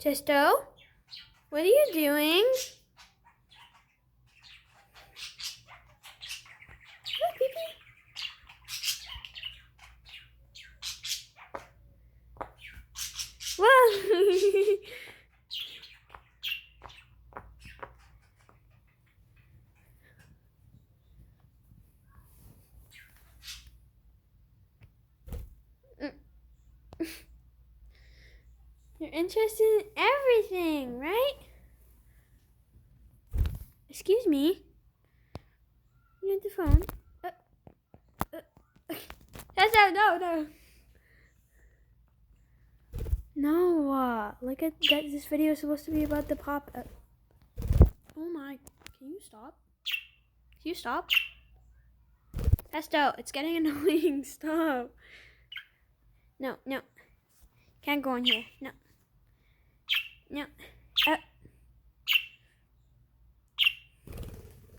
Testo, what are you doing? Look, Pee-Pee. Whoa! You're interested in everything, right? Excuse me. You have the phone. That's no. No, look at that. This video is supposed to be about the pop. Oh my! Can you stop? Can you stop? Testo, it's getting annoying. Stop. No. Can't go in here. No.